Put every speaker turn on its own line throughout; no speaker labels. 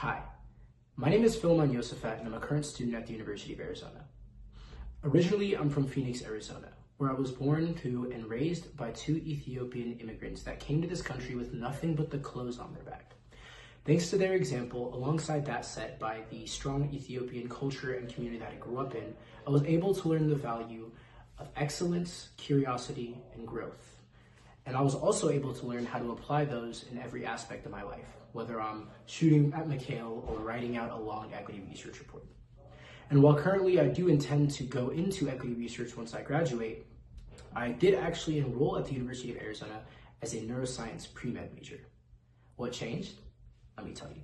Hi, my name is Philimon Yosafat and I'm a current student at the University of Arizona. Originally, I'm from Phoenix, Arizona, where I was born to and raised by two Ethiopian immigrants that came to this country with nothing but the clothes on their back. Thanks to their example, alongside that set by the strong Ethiopian culture and community that I grew up in, I was able to learn the value of excellence, curiosity, and growth. And I was also able to learn how to apply those in every aspect of my life, whether I'm shooting at McHale or writing out a long equity research report. And while currently I do intend to go into equity research once I graduate, I did actually enroll at the University of Arizona as a neuroscience pre-med major. What changed? Let me tell you.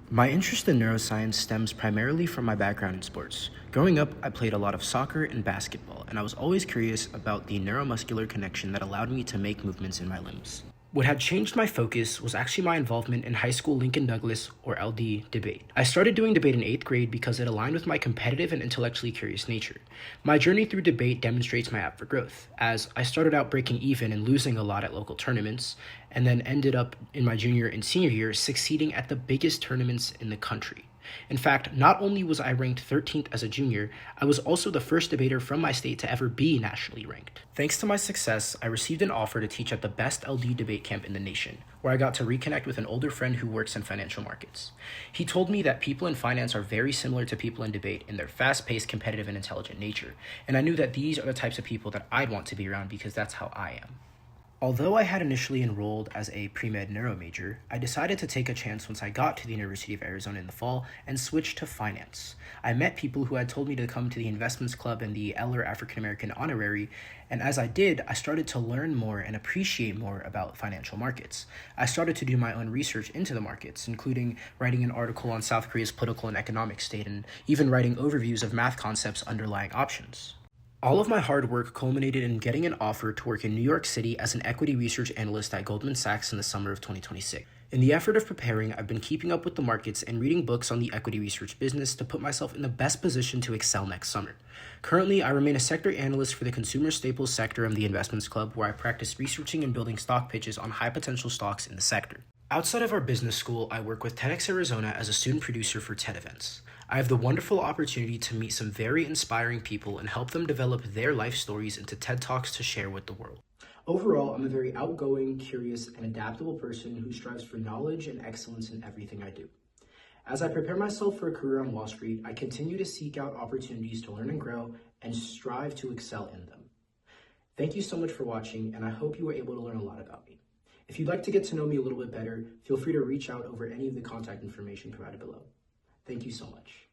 My interest in neuroscience stems primarily from my background in sports. Growing up, I played a lot of soccer and basketball, and I was always curious about the neuromuscular connection that allowed me to make movements in my limbs. What had changed my focus was actually my involvement in high school Lincoln Douglas, or LD, debate. I started doing debate in 8th grade because it aligned with my competitive and intellectually curious nature. My journey through debate demonstrates my app for growth, as I started out breaking even and losing a lot at local tournaments, and then ended up in my junior and senior year succeeding at the biggest tournaments in the country. In fact, not only was I ranked 13th as a junior, I was also the first debater from my state to ever be nationally ranked. Thanks to my success, I received an offer to teach at the best LD debate camp in the nation, where I got to reconnect with an older friend who works in financial markets. He told me that people in finance are very similar to people in debate in their fast-paced, competitive, and intelligent nature, and I knew that these are the types of people that I'd want to be around because that's how I am. Although I had initially enrolled as a pre-med neuro major, I decided to take a chance once I got to the University of Arizona in the fall and switched to finance. I met people who had told me to come to the Investments Club and the Eller African American Honorary, and as I did, I started to learn more and appreciate more about financial markets. I started to do my own research into the markets, including writing an article on South Korea's political and economic state, and even writing overviews of math concepts underlying options. All of my hard work culminated in getting an offer to work in New York City as an equity research analyst at Goldman Sachs in the summer of 2026. In the effort of preparing, I've been keeping up with the markets and reading books on the equity research business to put myself in the best position to excel next summer. Currently, I remain a sector analyst for the consumer staples sector of the Investments Club, where I practice researching and building stock pitches on high potential stocks in the sector. Outside of our business school, I work with TEDx Arizona as a student producer for TED events. I have the wonderful opportunity to meet some very inspiring people and help them develop their life stories into TED Talks to share with the world. Overall, I'm a very outgoing, curious, and adaptable person who strives for knowledge and excellence in everything I do. As I prepare myself for a career on Wall Street, I continue to seek out opportunities to learn and grow and strive to excel in them. Thank you so much for watching, and I hope you were able to learn a lot about me. If you'd like to get to know me a little bit better, feel free to reach out over any of the contact information provided below. Thank you so much.